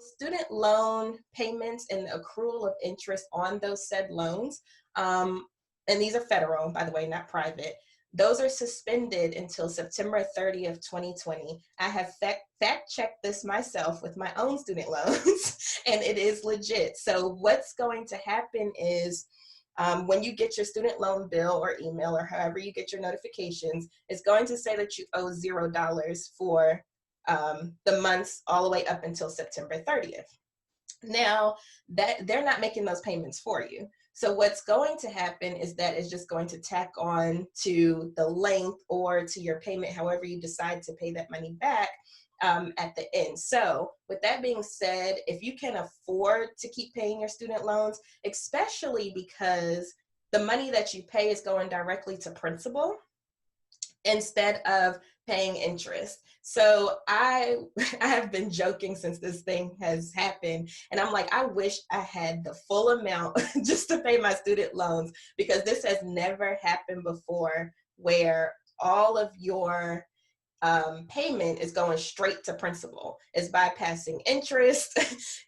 student loan payments and the accrual of interest on those said loans, and these are federal, by the way, not private, those are suspended until September 30th, 2020. I have fact-checked this myself with my own student loans, and it is legit. So what's going to happen is when you get your student loan bill or email or however you get your notifications, it's going to say that you owe $0 for the months all the way up until September 30th. Now, that they're not making those payments for you. So what's going to happen is that it's just going to tack on to the length or to your payment, however you decide to pay that money back at the end. So with that being said, if you can afford to keep paying your student loans, especially because the money that you pay is going directly to principal instead of paying interest. So I have been joking since this thing has happened, and I'm like, I wish I had the full amount just to pay my student loans, because this has never happened before, where all of your payment is going straight to principal. It's bypassing interest.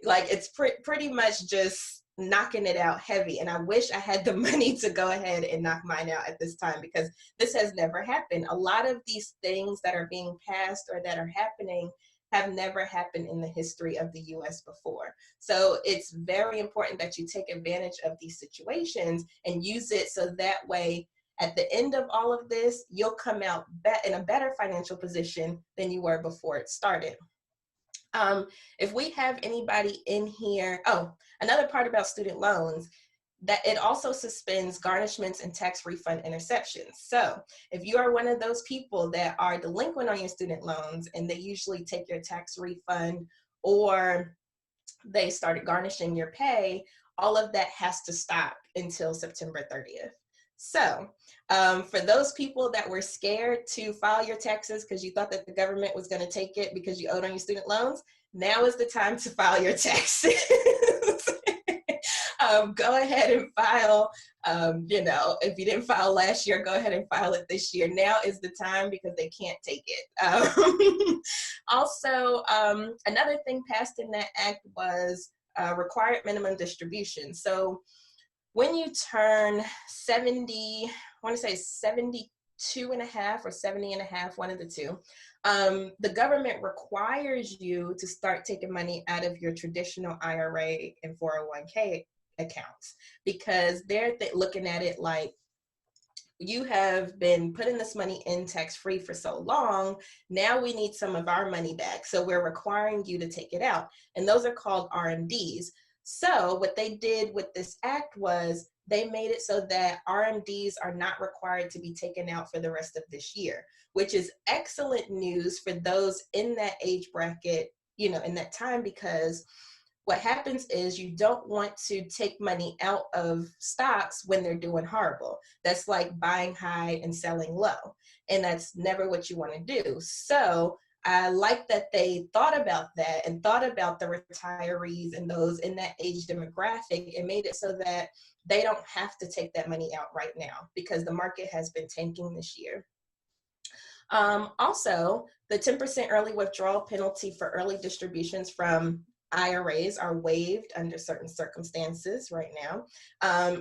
Like, it's pretty much just knocking it out heavy. And I wish I had the money to go ahead and knock mine out at this time, because this has never happened. A lot of these things that are being passed or that are happening have never happened in the history of the US before. So it's very important that you take advantage of these situations and use it, so that way at the end of all of this, you'll come out in a better financial position than you were before it started. If we have anybody in here, oh, another part about student loans, that it also suspends garnishments and tax refund interceptions. So if you are one of those people that are delinquent on your student loans and they usually take your tax refund, or they started garnishing your pay, all of that has to stop until September 30th. So for those people that were scared to file your taxes because you thought that the government was going to take it because you owed on your student loans, now is the time to file your taxes. Go ahead and file. If you didn't file last year, go ahead and file it this year. Now is the time, because they can't take it. Also, another thing passed in that act was required minimum distribution. So when you turn 70, I want to say 72 and a half or 70 and a half, one of the two, the government requires you to start taking money out of your traditional IRA and 401k accounts, because they're looking at it like, you have been putting this money in tax-free for so long, now we need some of our money back, so we're requiring you to take it out. And those are called RMDs. So what they did with this act was they made it so that RMDs are not required to be taken out for the rest of this year, which is excellent news for those in that age bracket, in that time, because what happens is you don't want to take money out of stocks when they're doing horrible. That's like buying high and selling low, and that's never what you want to do. So I like that they thought about that and thought about the retirees and those in that age demographic, and made it so that they don't have to take that money out right now, because the market has been tanking this year. Also, the 10% early withdrawal penalty for early distributions from IRAs are waived under certain circumstances right now.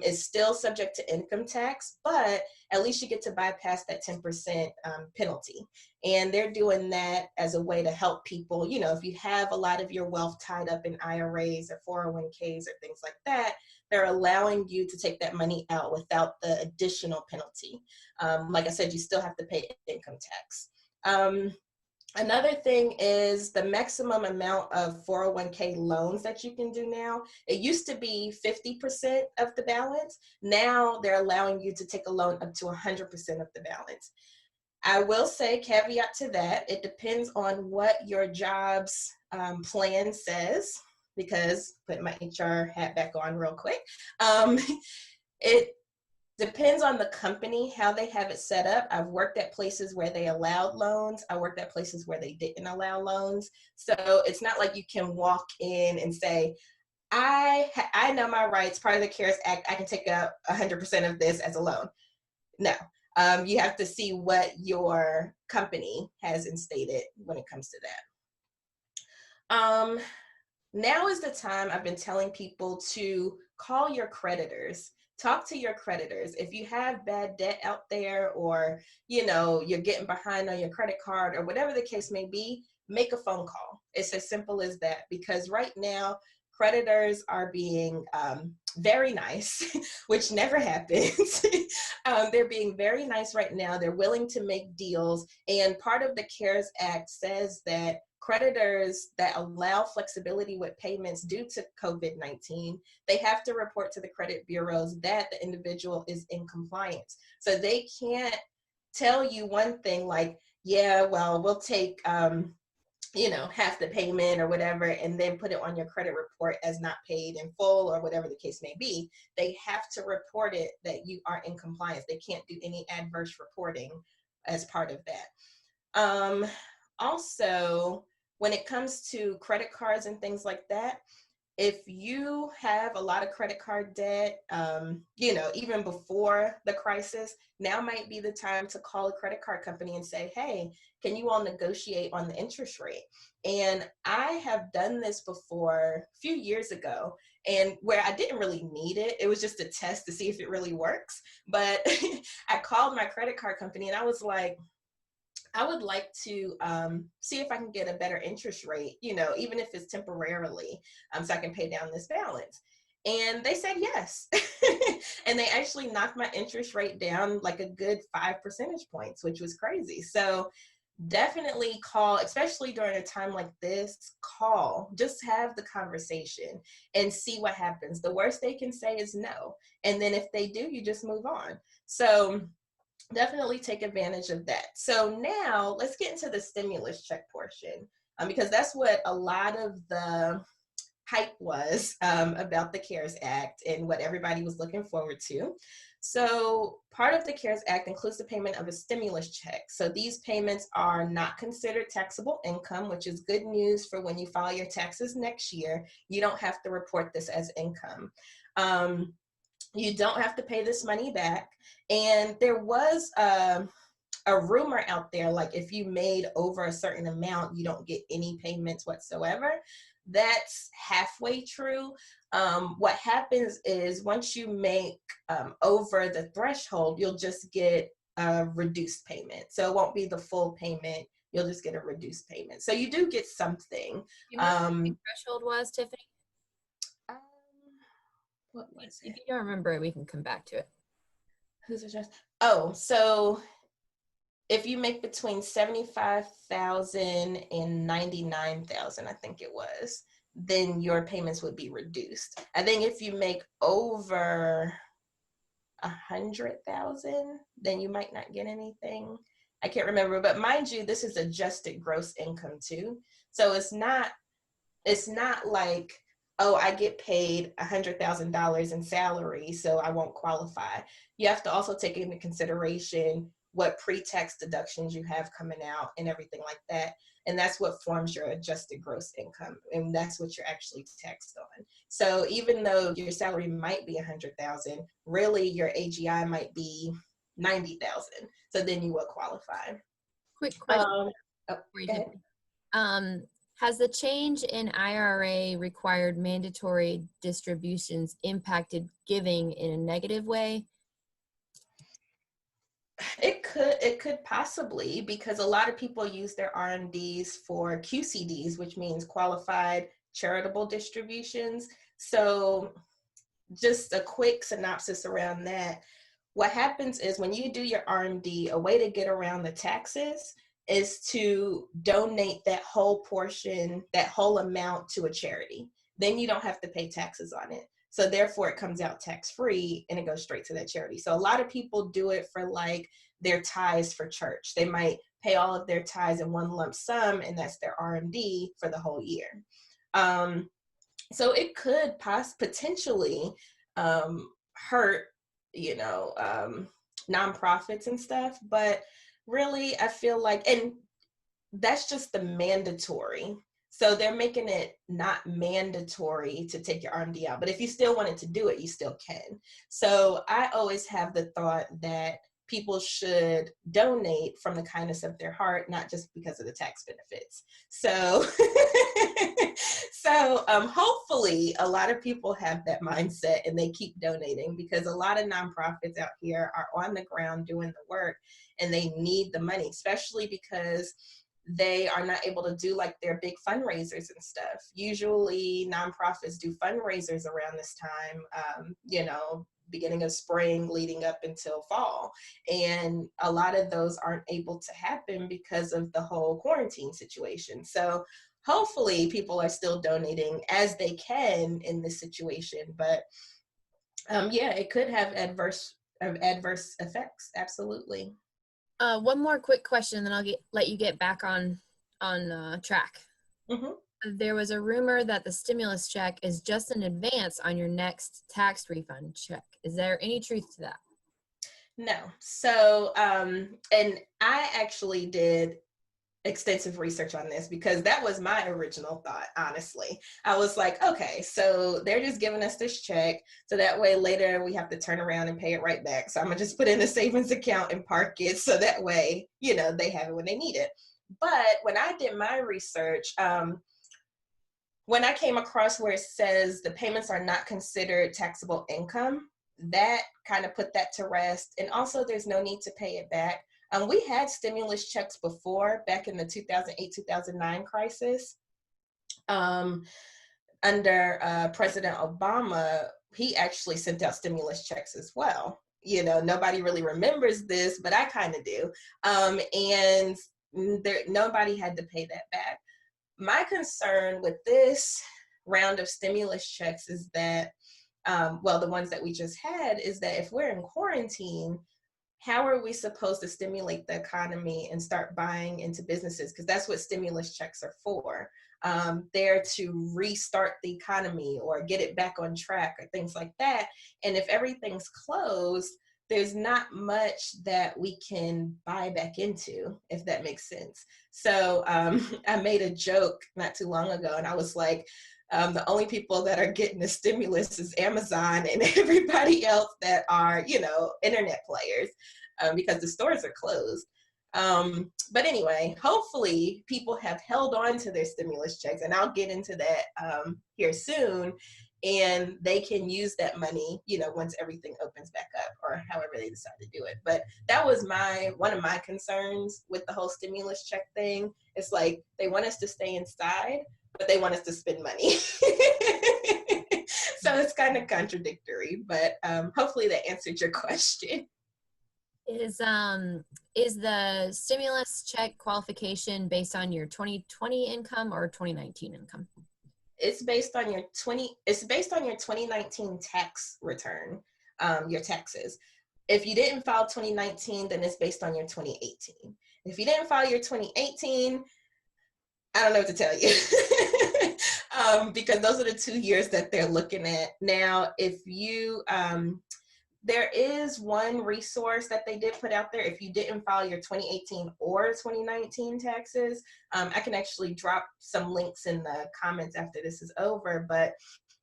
It's still subject to income tax, but at least you get to bypass that 10% penalty. And they're doing that as a way to help people. If you have a lot of your wealth tied up in IRAs or 401ks or things like that, they're allowing you to take that money out without the additional penalty. Like I said, you still have to pay income tax. Another thing is the maximum amount of 401k loans that you can do now. It used to be 50% of the balance. Now they're allowing you to take a loan up to 100% of the balance. I will say, caveat to that, it depends on what your job's plan says, because put my HR hat back on real quick. It depends on the company, how they have it set up. I've worked at places where they allowed loans. I worked at places where they didn't allow loans. So it's not like you can walk in and say, I know my rights, part of the CARES Act, I can take up 100% of this as a loan. No, you have to see what your company has instated when it comes to that. Now is the time I've been telling people to call your creditors. Talk to your creditors. If you have bad debt out there, or, you're getting behind on your credit card, or whatever the case may be, make a phone call. It's as simple as that, because right now, creditors are being very nice, which never happens. They're being very nice right now. They're willing to make deals. And part of the CARES Act says that creditors that allow flexibility with payments due to COVID-19, they have to report to the credit bureaus that the individual is in compliance. So they can't tell you one thing like, yeah, well, we'll take, half the payment or whatever, and then put it on your credit report as not paid in full, or whatever the case may be. They have to report it that you are in compliance. They can't do any adverse reporting as part of that. Also, when it comes to credit cards and things like that, if you have a lot of credit card debt, even before the crisis, now might be the time to call a credit card company and say, hey, can you all negotiate on the interest rate? And I have done this before a few years ago, and where I didn't really need it. It was just a test to see if it really works. But I called my credit card company and I was like, I would like to see if I can get a better interest rate, even if it's temporarily, so I can pay down this balance. And they said yes. And they actually knocked my interest rate down like a good 5 percentage points, which was crazy. So definitely call, especially during a time like this, just have the conversation and see what happens. The worst they can say is no. And then if they do, you just move on. So definitely take advantage of that. So now let's get into the stimulus check portion, because that's what a lot of the hype was about the CARES Act and what everybody was looking forward to. So part of the CARES Act includes the payment of a stimulus check. So these payments are not considered taxable income, which is good news for when you file your taxes next year. You don't have to report this as income. You don't have to pay this money back. And there was a rumor out there, like if you made over a certain amount, you don't get any payments whatsoever. That's halfway true. What happens is once you make over the threshold, you'll just get a reduced payment. So it won't be the full payment. You'll just get a reduced payment. So you do get something. You know what the threshold was, Tiffany? What was it? If you don't remember it, we can come back to it. Who's it just? Oh, so if you make between 75,000 and 99,000, I think it was, then your payments would be reduced. I think if you make over 100,000, then you might not get anything. I can't remember, but mind you, this is adjusted gross income too. So it's not like, oh, I get paid $100,000 in salary, so I won't qualify. You have to also take into consideration what pre-tax deductions you have coming out and everything like that. And that's what forms your adjusted gross income. And that's what you're actually taxed on. So even though your salary might be 100,000, really your AGI might be 90,000. So then you will qualify. Quick question. Has the change in IRA required mandatory distributions impacted giving in a negative way? It could possibly, because a lot of people use their RMDs for QCDs, which means qualified charitable distributions. So just a quick synopsis around that. What happens is when you do your RMD, a way to get around the taxes is to donate that whole portion, that whole amount to a charity. Then you don't have to pay taxes on it. So therefore it comes out tax-free and it goes straight to that charity. So a lot of people do it for like their tithes for church. They might pay all of their tithes in one lump sum, and that's their RMD for the whole year. So it could potentially hurt, nonprofits and stuff, but really I feel like, and that's just the mandatory. So they're making it not mandatory to take your RMD out, but if you still wanted to do it, you still can. So I always have the thought that people should donate from the kindness of their heart, not just because of the tax benefits. So, hopefully a lot of people have that mindset and they keep donating, because a lot of nonprofits out here are on the ground doing the work and they need the money, especially because they are not able to do like their big fundraisers and stuff. Usually nonprofits do fundraisers around this time, beginning of spring leading up until fall. And a lot of those aren't able to happen because of the whole quarantine situation. So hopefully people are still donating as they can in this situation. But it could have adverse effects. Absolutely. One more quick question, then I'll let you get back on track. Mm-hmm. There was a rumor that the stimulus check is just an advance on your next tax refund check. Is there any truth to that? No. So, and I actually did extensive research on this because that was my original thought, honestly. I was like, okay, so they're just giving us this check, so that way later we have to turn around and pay it right back. So I'm gonna just put in a savings account and park it, so that way, they have it when they need it. But when I did my research, when I came across where it says the payments are not considered taxable income, that kind of put that to rest. And also there's no need to pay it back. We had stimulus checks before, back in the 2008-2009 crisis. Under President Obama, he actually sent out stimulus checks as well. Nobody really remembers this, but I kind of do. And nobody had to pay that back. My concern with this round of stimulus checks is that, the ones that we just had, is that if we're in quarantine, how are we supposed to stimulate the economy and start buying into businesses? Because that's what stimulus checks are for. They're to restart the economy or get it back on track or things like that. And if everything's closed, there's not much that we can buy back into, if that makes sense. So I made a joke not too long ago, and I was like, the only people that are getting the stimulus is Amazon and everybody else that are, internet players, because the stores are closed. But anyway, hopefully people have held on to their stimulus checks, and I'll get into that here soon, and they can use that money, once everything opens back up, or however they decide to do it. But that was one of my concerns with the whole stimulus check thing. It's like they want us to stay inside, but they want us to spend money. So it's kind of contradictory, but hopefully that answered your question. Is the stimulus check qualification based on your 2020 income or 2019 income? It's based on your 2019 tax return, your taxes. If you didn't file 2019, then it's based on your 2018. If you didn't file your 2018, I don't know what to tell you. Because those are the 2 years that they're looking at. Now, if you, there is one resource that they did put out there. If you didn't file your 2018 or 2019 taxes, I can actually drop some links in the comments after this is over, but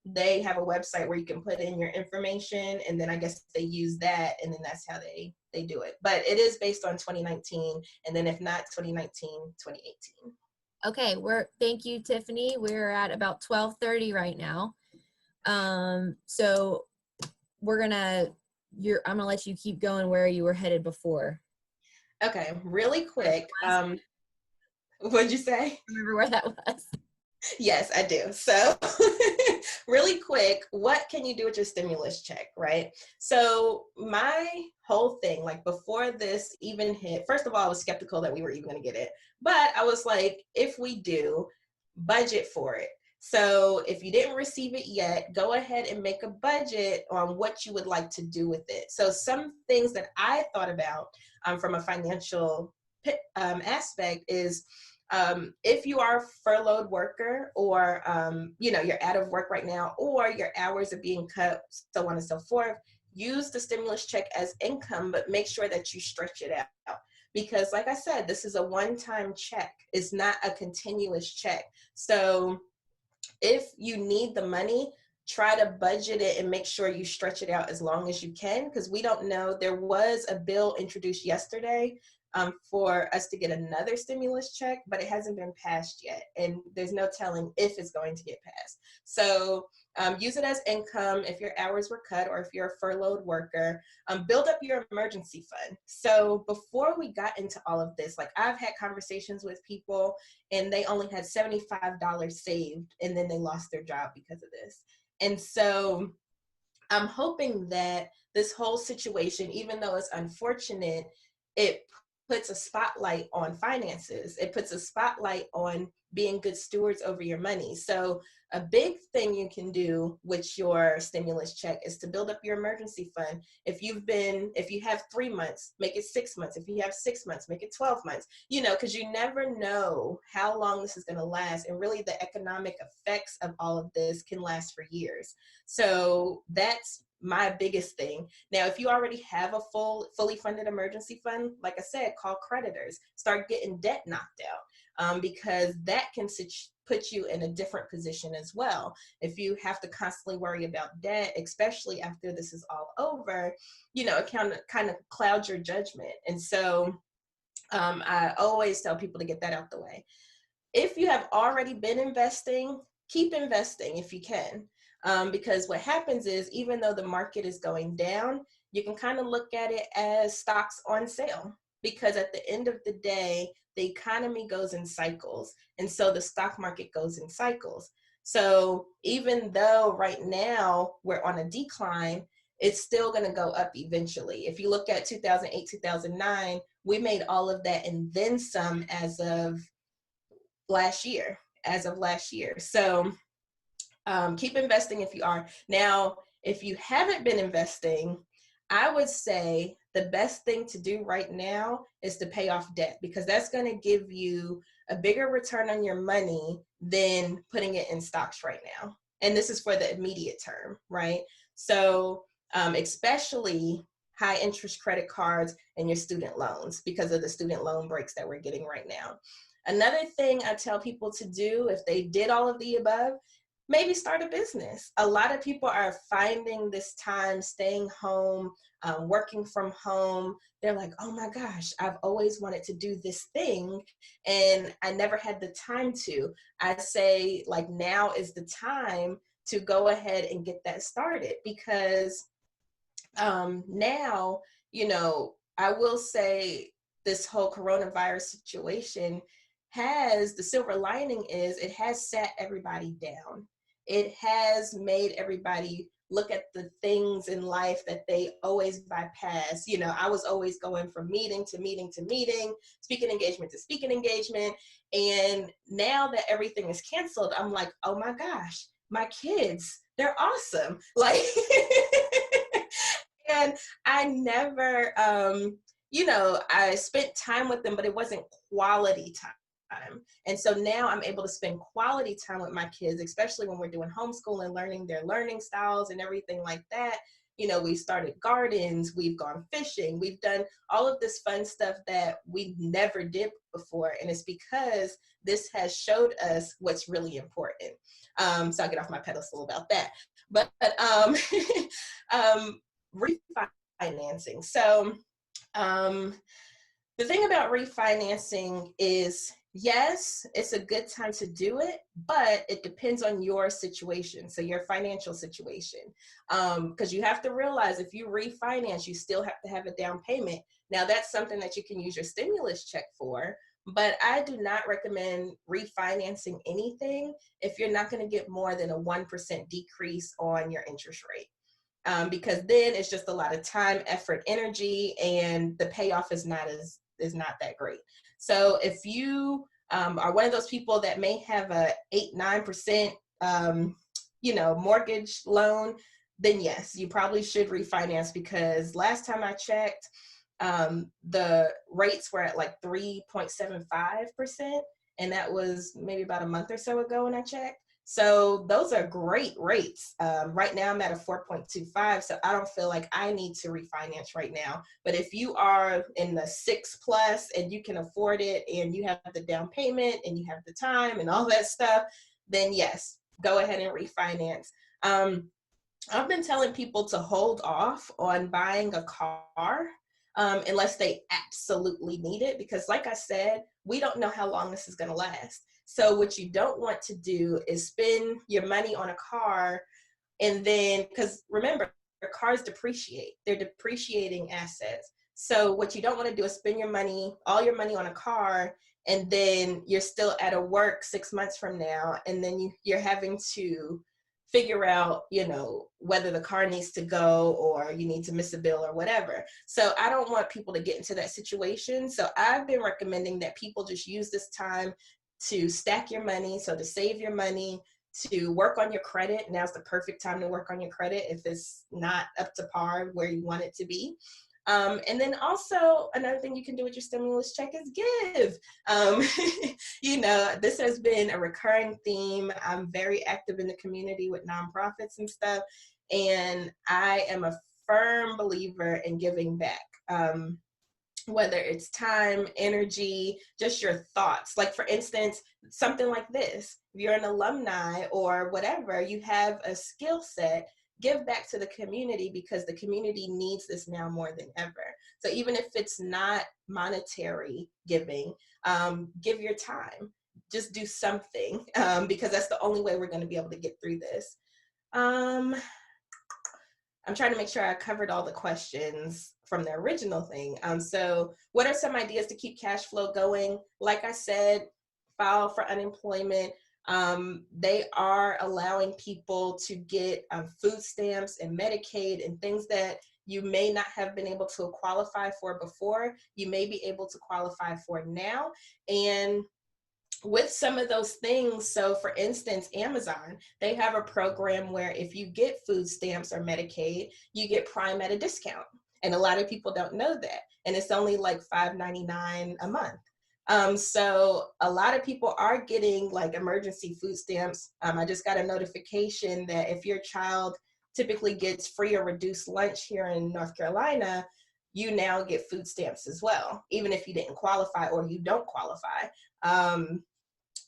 they have a website where you can put in your information, and then I guess they use that, and then that's how they do it. But it is based on 2019, and then if not 2019, 2018. Okay, thank you, Tiffany. We're at about 12:30 right now. So I'm gonna let you keep going where you were headed before. Okay, really quick. What'd you say? Remember where that was? Yes, I do. So really quick, what can you do with your stimulus check, right? So my whole thing, like before this even hit, first of all, I was skeptical that we were even going to get it, but I was like, if we do, budget for it. So if you didn't receive it yet, go ahead and make a budget on what you would like to do with it. So some things that I thought about from a financial aspect is, if you are a furloughed worker, or you're out of work right now, or your hours are being cut, so on and so forth, use the stimulus check as income, but make sure that you stretch it out. Because like I said, this is a one-time check. It's not a continuous check. So if you need the money, try to budget it and make sure you stretch it out as long as you can, because we don't know. There was a bill introduced yesterday for us to get another stimulus check, but it hasn't been passed yet. And there's no telling if it's going to get passed. So use it as income if your hours were cut or if you're a furloughed worker. Build up your emergency fund. So before we got into all of this, like I've had conversations with people and they only had $75 saved and then they lost their job because of this. And so I'm hoping that this whole situation, even though it's unfortunate, it puts a spotlight on finances. It puts a spotlight on being good stewards over your money. So a big thing you can do with your stimulus check is to build up your emergency fund. If you have 3 months, make it 6 months. If you have 6 months, make it 12 months, because you never know how long this is going to last. And really the economic effects of all of this can last for years. So that's my biggest thing. Now, if you already have a fully funded emergency fund, like I said, call creditors, start getting debt knocked out, because that can put you in a different position as well. If you have to constantly worry about debt, especially after this is all over, it can kind of cloud your judgment. And so I always tell people to get that out the way. If you have already been investing, keep investing if you can. Because what happens is, even though the market is going down, you can kind of look at it as stocks on sale, because at the end of the day, the economy goes in cycles. And so the stock market goes in cycles. So even though right now we're on a decline, it's still going to go up eventually. If you look at 2008, 2009, we made all of that and then some as of last year. So keep investing if you are. Now, if you haven't been investing, I would say the best thing to do right now is to pay off debt, because that's going to give you a bigger return on your money than putting it in stocks right now. And this is for the immediate term, right? So especially high interest credit cards and your student loans, because of the student loan breaks that we're getting right now. Another thing I tell people to do, if they did all of the above, maybe start a business. A lot of people are finding this time staying home, working from home. They're like, oh my gosh, I've always wanted to do this thing and I never had the time to. I say, like, now is the time to go ahead and get that started, because now, I will say this whole coronavirus situation the silver lining is it has sat everybody down. It has made everybody look at the things in life that they always bypass. I was always going from meeting to meeting to meeting, speaking engagement to speaking engagement. And now that everything is canceled, I'm like, oh my gosh, my kids, they're awesome. Like, and I never, I spent time with them, but it wasn't quality time. And so now I'm able to spend quality time with my kids, especially when we're doing homeschool and learning their learning styles and everything like that. We started gardens, we've gone fishing, we've done all of this fun stuff that we never did before. And it's because this has showed us what's really important. So I'll get off my pedestal about that. But refinancing. So the thing about refinancing is, yes, it's a good time to do it, but it depends on your situation. So your financial situation, because you have to realize if you refinance, you still have to have a down payment. Now that's something that you can use your stimulus check for, but I do not recommend refinancing anything if you're not going to get more than a 1% decrease on your interest rate. Because then it's just a lot of time, effort, energy, and the payoff is not that great. So if you are one of those people that may have a 8-9% mortgage loan, then yes, you probably should refinance, because last time I checked, the rates were at like 3.75%, and that was maybe about a month or so ago when I checked. So those are great rates. Right now I'm at a 4.25, so I don't feel like I need to refinance right now. But if you are in the 6+ and you can afford it and you have the down payment and you have the time and all that stuff, then yes, go ahead and refinance. I've been telling people to hold off on buying a car unless they absolutely need it, because like I said, we don't know how long this is going to last. So what you don't want to do is spend your money on a car, and then, because remember, cars depreciate. They're depreciating assets. So what you don't want to do is spend your money, all your money on a car, and then you're still out of work 6 months from now, and then you're having to figure out, whether the car needs to go or you need to miss a bill or whatever. So I don't want people to get into that situation. So I've been recommending that people just use this time to stack your money, so to save your money, to work on your credit. Now's the perfect time to work on your credit if it's not up to par where you want it to be. And then also another thing you can do with your stimulus check is give. This has been a recurring theme. I'm very active in the community with nonprofits and stuff, and I am a firm believer in giving back. Whether it's time, energy, just your thoughts. Like, for instance, something like this, if you're an alumni or whatever, you have a skill set, give back to the community, because the community needs this now more than ever. So even if it's not monetary giving, give your time, just do something, because that's the only way we're going to be able to get through this. I'm trying to make sure I covered all the questions from the original thing. So what are some ideas to keep cash flow going? Like I said, file for unemployment. They are allowing people to get food stamps and Medicaid and things that you may not have been able to qualify for before. You may be able to qualify for now. And with some of those things, so for instance, Amazon, they have a program where if you get food stamps or Medicaid, you get Prime at a discount. And a lot of people don't know that. And it's only like $5.99 a month. So a lot of people are getting like emergency food stamps. I just got a notification that if your child typically gets free or reduced lunch here in North Carolina, you now get food stamps as well, even if you didn't qualify or you don't qualify.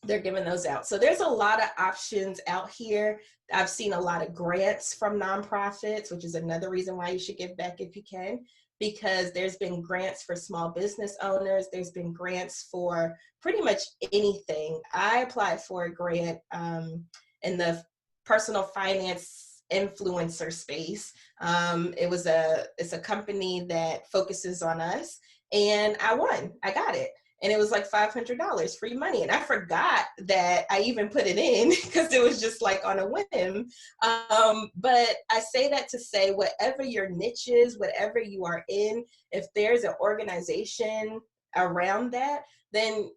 They're giving those out. So there's a lot of options out here. I've seen a lot of grants from nonprofits, which is another reason why you should give back if you can, because there's been grants for small business owners. There's been grants for pretty much anything. I applied for a grant in the personal finance influencer space. It's a company that focuses on us, and I won. I got it. And it was like $500 free money. And I forgot that I even put it in because it was just like on a whim. But I say that to say, whatever your niche is, whatever you are in, if there's an organization around that, then,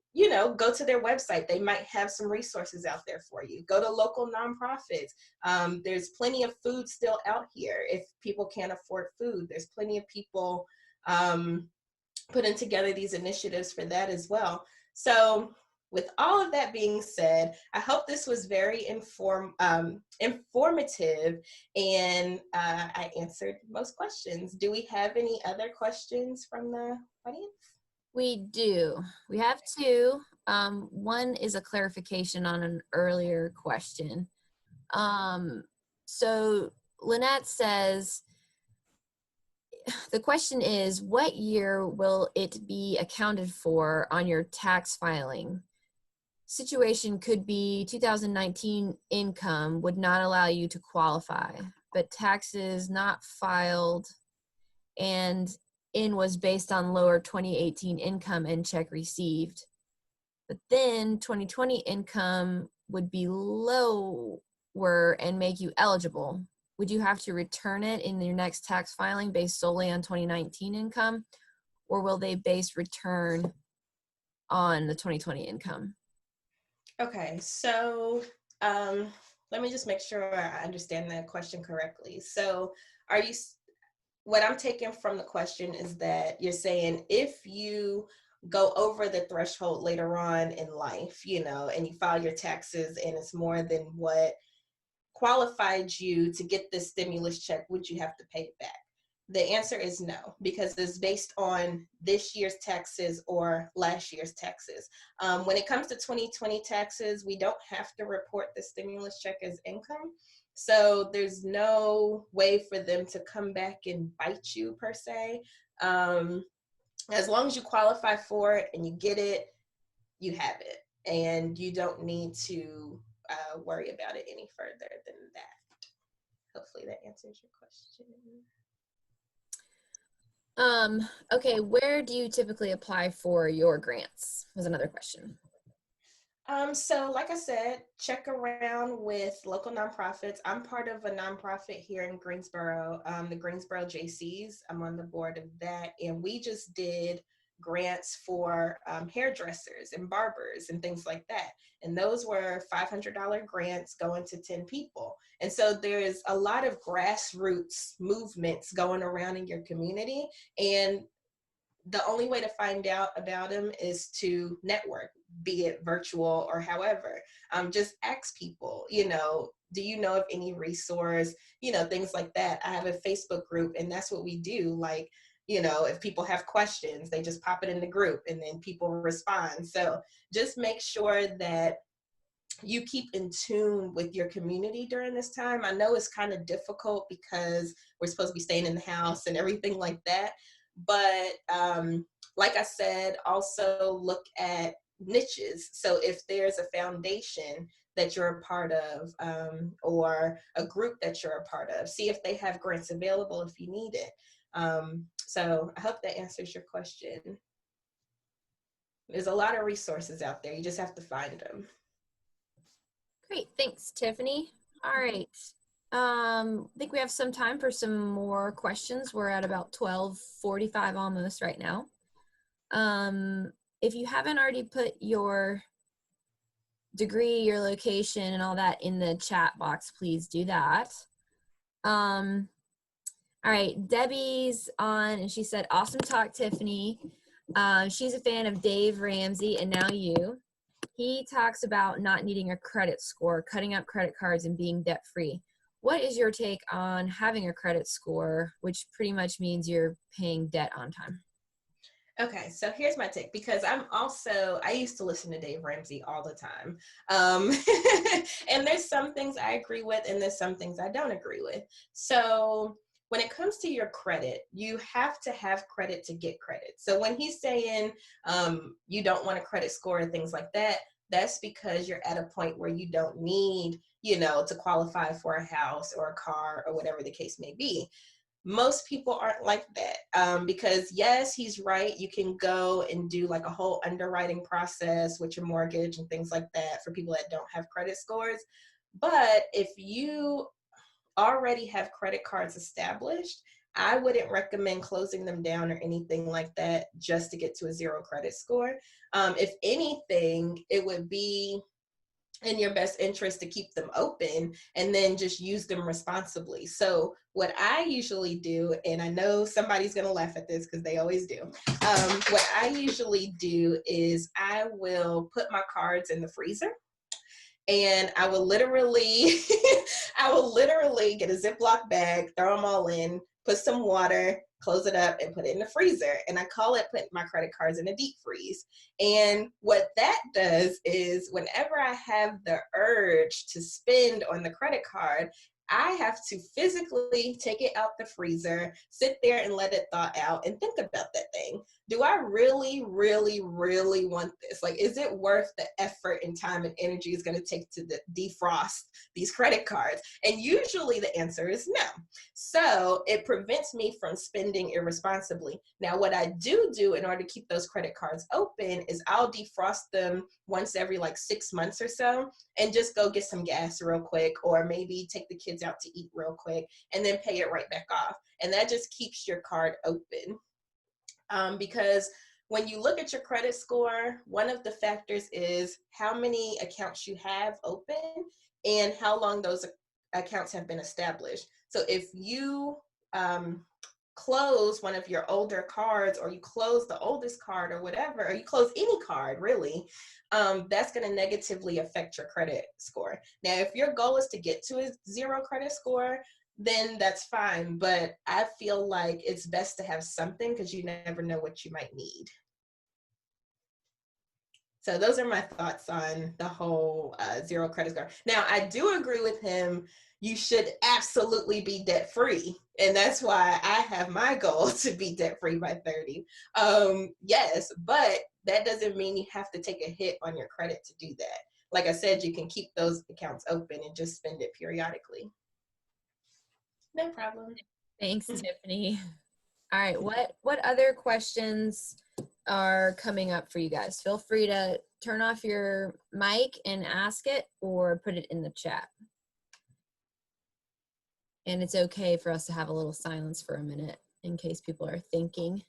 go to their website. They might have some resources out there for you. Go to local nonprofits. There's plenty of food still out here. If people can't afford food, there's plenty of people putting together these initiatives for that as well. So with all of that being said, I hope this was very informative, and I answered most questions. Do we have any other questions from the audience? We do. We have two. One is a clarification on an earlier question. So Lynette says, the question is, what year will it be accounted for on your tax filing? Situation could be 2019 income would not allow you to qualify, but taxes not filed and in was based on lower 2018 income and check received. But then 2020 income would be lower and make you eligible. Would you have to return it in your next tax filing based solely on 2019 income, or will they base return on the 2020 income? Okay, so let me just make sure I understand that question correctly. So what I'm taking from the question is that you're saying if you go over the threshold later on in life, and you file your taxes and it's more than what qualified you to get this stimulus check, would you have to pay it back? The answer is no, because it's based on this year's taxes or last year's taxes. When it comes to 2020 taxes, we don't have to report the stimulus check as income. So there's no way for them to come back and bite you per se. As long as you qualify for it and you get it, you have it. And you don't need to worry about it any further than that. Hopefully that answers your question. Okay, where do you typically apply for your grants? Was another question. So like I said, check around with local nonprofits. I'm part of a nonprofit here in Greensboro, the Greensboro JCs. I'm on the board of that. And we just did grants for hairdressers and barbers and things like that. And those were $500 grants going to 10 people. And so there's a lot of grassroots movements going around in your community. And the only way to find out about them is to network, be it virtual or however. Just ask people, do you know of any resource, things like that. I have a Facebook group, and that's what we do. Like, if people have questions, they just pop it in the group and then people respond. So just make sure that you keep in tune with your community during this time. I know it's kind of difficult because we're supposed to be staying in the house and everything like that. But like I said, also look at niches. So if there's a foundation that you're a part of, or a group that you're a part of, see if they have grants available if you need it. So I hope that answers your question. There's a lot of resources out there. You just have to find them. Great, thanks, Tiffany. All right. I think we have some time for some more questions. We're at about 12:45 almost right now. If you haven't already put your degree, your location, and all that in the chat box, please do that. All right, Debbie's on, and she said, awesome talk, Tiffany. She's a fan of Dave Ramsey and now you. He talks about not needing a credit score, cutting out credit cards, and being debt-free. What is your take on having a credit score, which pretty much means you're paying debt on time? Okay, so here's my take, because I used to listen to Dave Ramsey all the time. And there's some things I agree with and there's some things I don't agree with. So when it comes to your credit, you have to have credit to get credit. So when he's saying you don't want a credit score and things like that, that's because you're at a point where you don't need, to qualify for a house or a car or whatever the case may be. Most people aren't like that, because yes, he's right. You can go and do like a whole underwriting process with your mortgage and things like that for people that don't have credit scores. But if you already have credit cards established, I wouldn't recommend closing them down or anything like that just to get to a zero credit score. If anything, it would be in your best interest to keep them open and then just use them responsibly. So what I usually do, and I know somebody's going to laugh at this because they always do. What I usually do is I will put my cards in the freezer, and I will literally, get a Ziploc bag, throw them all in, put some water, close it up, and put it in the freezer. And I call it putting my credit cards in a deep freeze. And what that does is whenever I have the urge to spend on the credit card, I have to physically take it out the freezer, sit there and let it thaw out and think about that thing. Do I really, really, really want this? Like, is it worth the effort and time and energy it's going to take to defrost these credit cards? And usually the answer is no. So it prevents me from spending irresponsibly. Now, what I do in order to keep those credit cards open is I'll defrost them once every like 6 months or so and just go get some gas real quick, or maybe take the kids out to eat real quick and then pay it right back off. And that just keeps your card open. Because when you look at your credit score, one of the factors is how many accounts you have open and how long those accounts have been established. So if you close one of your older cards, or you close the oldest card or whatever, or you close any card really, that's going to negatively affect your credit score. Now, if your goal is to get to a zero credit score, then that's fine. But I feel like it's best to have something because you never know what you might need. So those are my thoughts on the whole zero credit score. Now, I do agree with him. You should absolutely be debt free. And that's why I have my goal to be debt free by 30. Yes, but that doesn't mean you have to take a hit on your credit to do that. Like I said, you can keep those accounts open and just spend it periodically. No problem. Thanks, Tiffany. All right, what other questions are coming up for you guys? Feel free to turn off your mic and ask it, or put it in the chat. And it's okay for us to have a little silence for a minute in case people are thinking.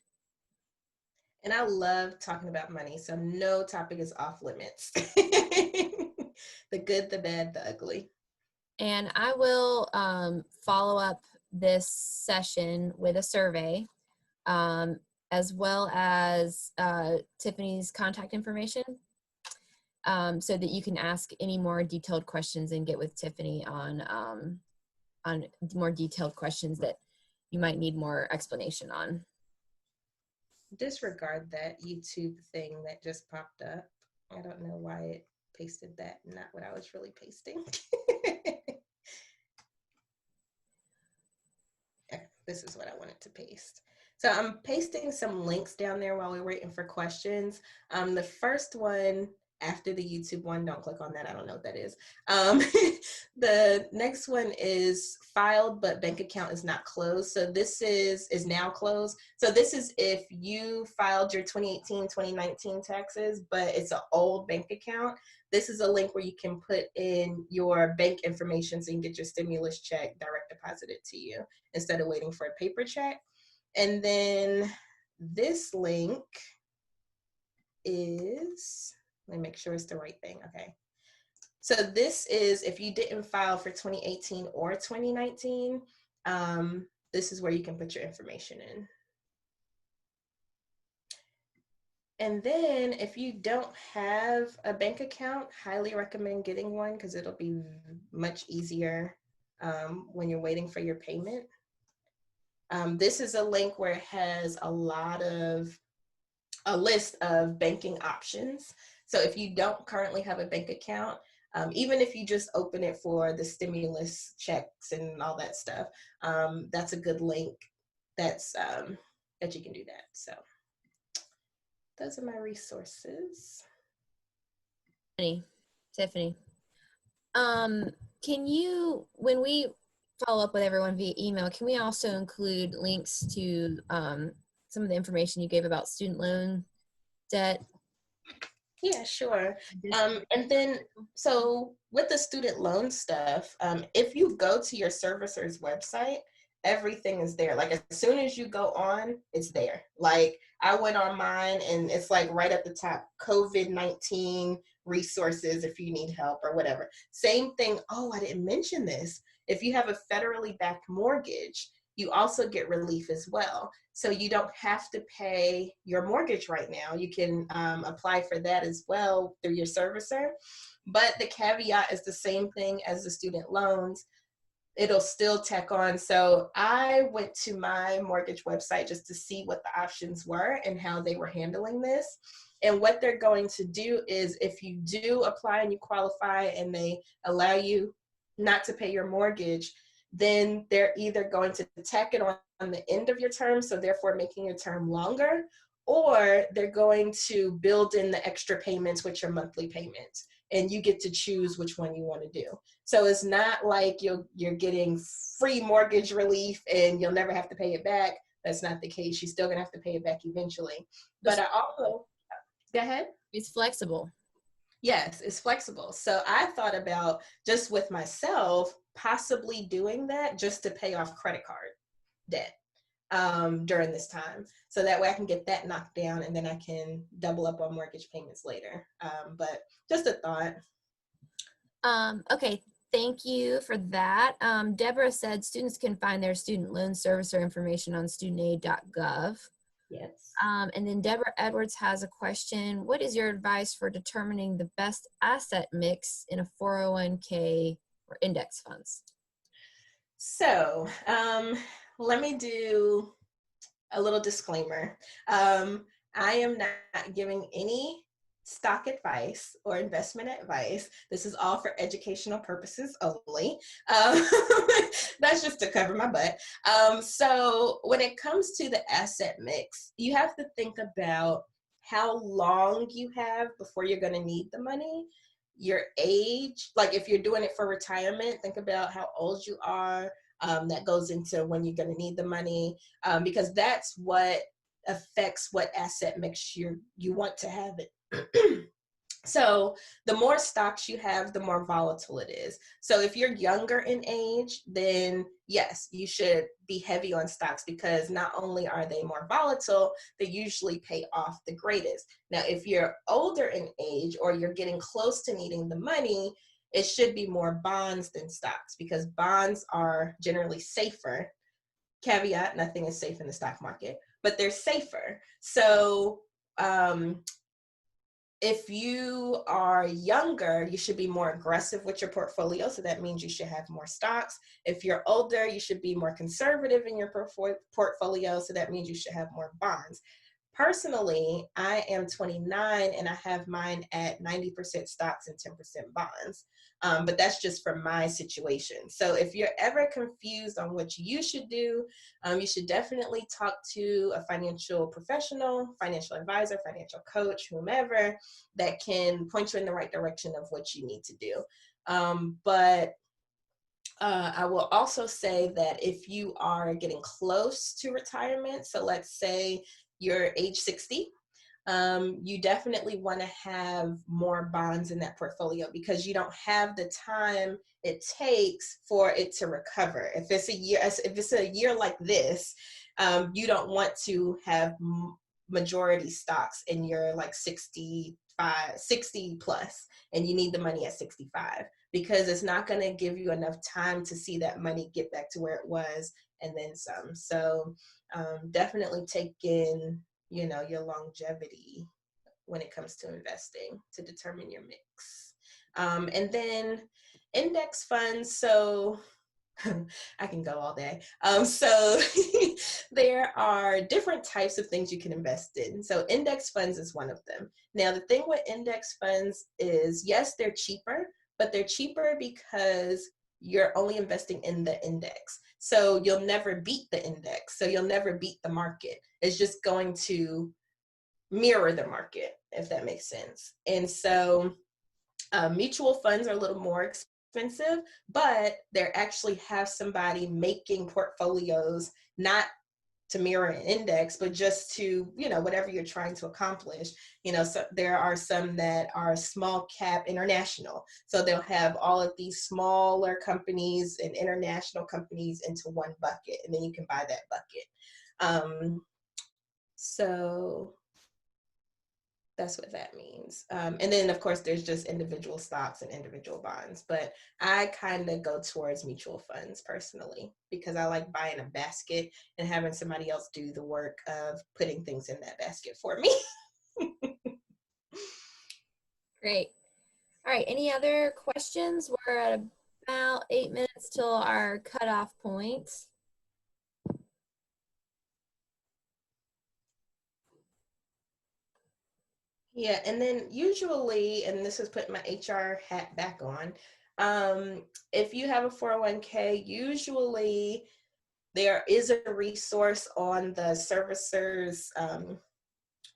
And I love talking about money, so no topic is off limits. The good, the bad, the ugly. And I will follow up this session with a survey, as well as Tiffany's contact information, so that you can ask any more detailed questions and get with Tiffany on more detailed questions that you might need more explanation on. Disregard that YouTube thing that just popped up. I don't know why it pasted that, not what I was really pasting. This is what I wanted to paste. So I'm pasting some links down there while we're waiting for questions. The first one after the YouTube one, don't click on that. I don't know what that is. The next one is filed, but bank account is not closed. So this is now closed. So this is if you filed your 2018, 2019 taxes, but it's an old bank account. This is a link where you can put in your bank information so you can get your stimulus check direct deposited to you instead of waiting for a paper check. And then this link is, let me make sure it's the right thing. Okay. So this is if you didn't file for 2018 or 2019, this is where you can put your information in. And then if you don't have a bank account, highly recommend getting one because it'll be much easier when you're waiting for your payment. This is a link where it has a list of banking options. So if you don't currently have a bank account, even if you just open it for the stimulus checks and all that stuff, that's a good link that you can do that. So those are my resources. Tiffany, can you, when we follow up with everyone via email, can we also include links to some of the information you gave about student loan debt? Yeah, sure. And then, so with the student loan stuff, if you go to your servicer's website, everything is there. Like as soon as you go on, it's there. Like I went on mine and it's like right at the top, COVID-19 resources if you need help or whatever. Same thing. Oh, I didn't mention this. If you have a federally backed mortgage, you also get relief as well. So you don't have to pay your mortgage right now. You can apply for that as well through your servicer. But the caveat is the same thing as the student loans. It'll still tack on. So I went to my mortgage website just to see what the options were and how they were handling this. And what they're going to do is if you do apply and you qualify and they allow you not to pay your mortgage, then they're either going to tack it on the end of your term, so therefore making your term longer, or they're going to build in the extra payments with your monthly payments, and you get to choose which one you want to do. So it's not like you're getting free mortgage relief and you'll never have to pay it back. That's not the case. You're still gonna have to pay it back eventually. But I also, go ahead. It's flexible. Yes, it's flexible. So I thought about just with myself possibly doing that just to pay off credit card debt during this time. So that way I can get that knocked down and then I can double up on mortgage payments later. But just a thought. Okay, thank you for that. Deborah said students can find their student loan servicer information on studentaid.gov. Yes. And then Deborah Edwards has a question. What is your advice for determining the best asset mix in a 401k or index funds? So let me do a little disclaimer. I am not giving any stock advice or investment advice. This is all for educational purposes only. Um, that's just to cover my butt. So when it comes to the asset mix, you have to think about how long you have before you're going to need the money, your age. Like if you're doing it for retirement, think about how old you are. That goes into when you're going to need the money, because that's what affects what asset mix you want to have it. So the more stocks you have, the more volatile it is. So if you're younger in age, then yes, you should be heavy on stocks, because not only are they more volatile, they usually pay off the greatest. Now, if you're older in age or you're getting close to needing the money, it should be more bonds than stocks, because bonds are generally safer. Caveat, nothing is safe in the stock market, but they're safer. So if you are younger, you should be more aggressive with your portfolio. So that means you should have more stocks. If you're older, you should be more conservative in your portfolio. So that means you should have more bonds. Personally, I am 29 and I have mine at 90% stocks and 10% bonds. But that's just for my situation. So if you're ever confused on what you should do, you should definitely talk to a financial professional, financial advisor, financial coach, whomever, that can point you in the right direction of what you need to do. But I will also say that if you are getting close to retirement, so let's say you're age 60, you definitely want to have more bonds in that portfolio, because you don't have the time it takes for it to recover. If it's a year like this, you don't want to have majority stocks in your like 60 plus, and you need the money at 65, because it's not going to give you enough time to see that money get back to where it was and then some. So definitely take in, your longevity when it comes to investing to determine your mix. And then index funds. So I can go all day. So there are different types of things you can invest in. So index funds is one of them. Now, the thing with index funds is, yes, they're cheaper, but they're cheaper because you're only investing in the index. So you'll never beat the index. So you'll never beat the market. It's just going to mirror the market, if that makes sense. And so mutual funds are a little more expensive, but they actually have somebody making portfolios, not to mirror an index, but just to, whatever you're trying to accomplish. So there are some that are small cap international. So they'll have all of these smaller companies and international companies into one bucket, and then you can buy that bucket. So that's what that means. And then, of course, there's just individual stocks and individual bonds. But I kind of go towards mutual funds personally, because I like buying a basket and having somebody else do the work of putting things in that basket for me. Great. All right. Any other questions? We're at about 8 minutes till our cutoff point. Yeah, and then usually, and this is putting my HR hat back on, if you have a 401k, usually there is a resource on the servicer's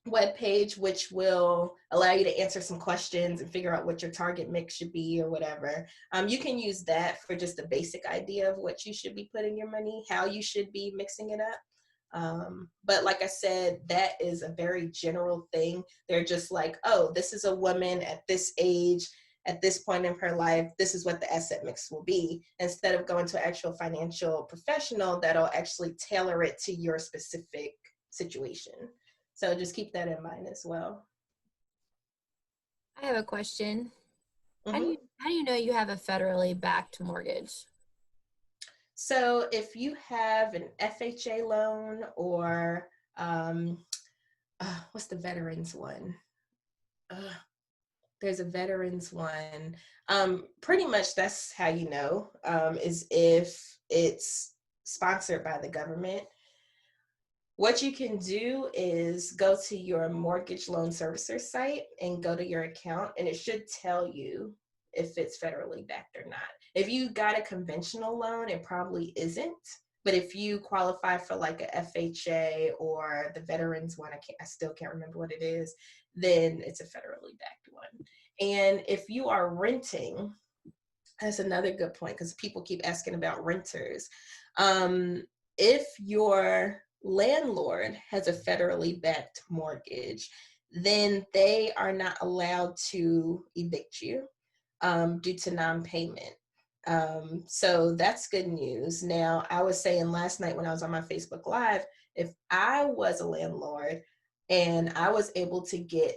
webpage, which will allow you to answer some questions and figure out what your target mix should be or whatever. You can use that for just a basic idea of what you should be putting your money, how you should be mixing it up. But like I said, that is a very general thing. They're just like, oh, this is a woman at this age, at this point in her life, this is what the asset mix will be, instead of going to an actual financial professional that'll actually tailor it to your specific situation. So just keep that in mind as well. I have a question. Mm-hmm. How do you know you have a federally backed mortgage? So if you have an FHA loan or what's the veterans one? There's a veterans one. Pretty much that's how you know, is if it's sponsored by the government. What you can do is go to your mortgage loan servicer site and go to your account, and it should tell you if it's federally backed or not. If you got a conventional loan, it probably isn't. But if you qualify for like a FHA or the veterans one, I still can't remember what it is, then it's a federally backed one. And if you are renting, that's another good point because people keep asking about renters. If your landlord has a federally backed mortgage, then they are not allowed to evict you due to non-payment. So that's good news. Now, I was saying last night when I was on my Facebook Live, if I was a landlord and I was able to get,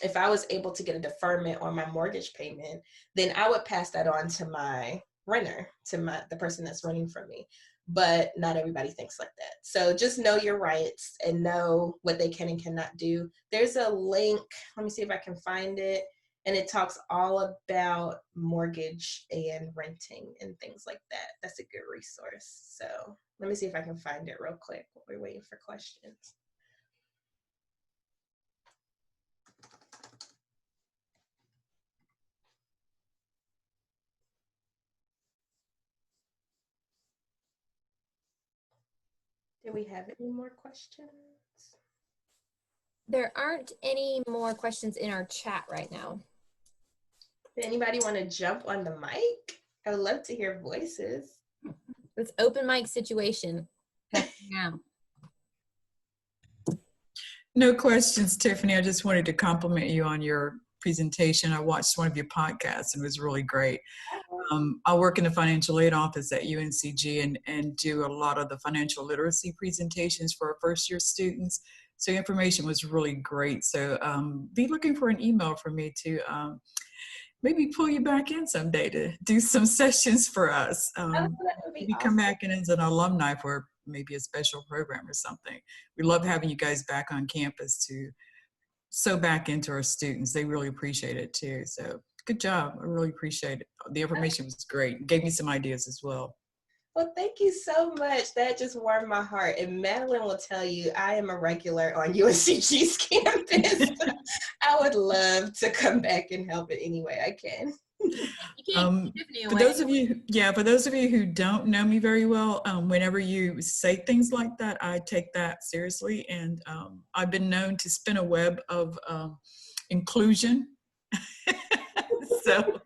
if I was able to get a deferment on my mortgage payment, then I would pass that on to my renter, to the person that's renting from me. But not everybody thinks like that. So just know your rights and know what they can and cannot do. There's a link, let me see if I can find it. And it talks all about mortgage and renting and things like that. That's a good resource. So let me see if I can find it real quick while we're waiting for questions. Do we have any more questions? There aren't any more questions in our chat right now. Does anybody want to jump on the mic? I would love to hear voices. It's open mic situation. Now. No questions, Tiffany. I just wanted to compliment you on your presentation. I watched one of your podcasts and it was really great. I work in the financial aid office at UNCG and do a lot of the financial literacy presentations for our first year students. So information was really great. So be looking for an email from me to maybe pull you back in someday to do some sessions for us. Maybe awesome. Come back in as an alumni for maybe a special program or something. We love having you guys back on campus to sew back into our students. They really appreciate it too. So good job. I really appreciate it. The information was great. It gave me some ideas as well. Well, thank you so much. That just warmed my heart. And Madeleine will tell you, I am a regular on UNCG's campus. I would love to come back and help it any way I can. For those of you who don't know me very well, whenever you say things like that, I take that seriously. And I've been known to spin a web of inclusion. So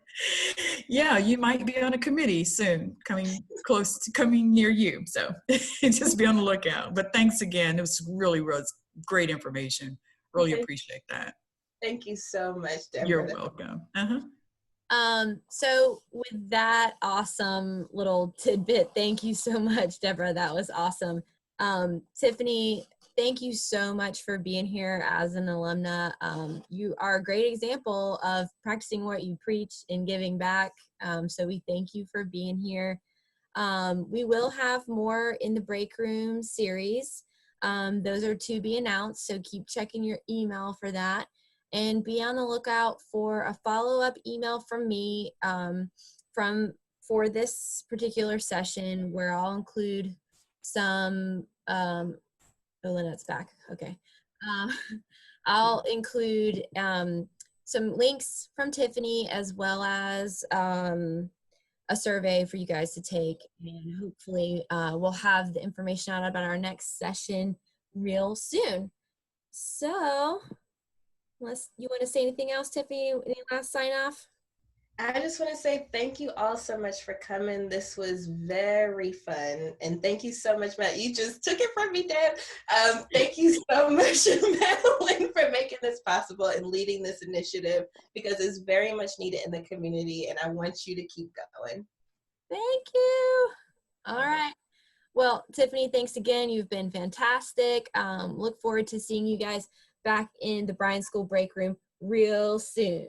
yeah, you might be on a committee soon, coming near you. So just be on the lookout. But thanks again. It was great information. Really appreciate that. Thank you so much, Deborah. You're welcome. So with that awesome little tidbit, thank you so much, Deborah. That was awesome. Tiffany, thank you so much for being here as an alumna. You are a great example of practicing what you preach and giving back. So we thank you for being here. We will have more in the Breakroom series. Those are to be announced, so keep checking your email for that. And be on the lookout for a follow-up email from me for this particular session, where I'll include some, oh, Lynette's back, okay. I'll include some links from Tiffany, as well as a survey for you guys to take, and hopefully we'll have the information out about our next session real soon. So, unless you want to say anything else, Tiffany, any last sign off? I just want to say thank you all so much for coming. This was very fun. And thank you so much, Matt. You just took it from me, Deb. Thank you so much, Madeleine, for making this possible and leading this initiative, because it's very much needed in the community, and I want you to keep going. Thank you. All right. Well, Tiffany, thanks again. You've been fantastic. Look forward to seeing you guys back in the Bryan School Break Room real soon.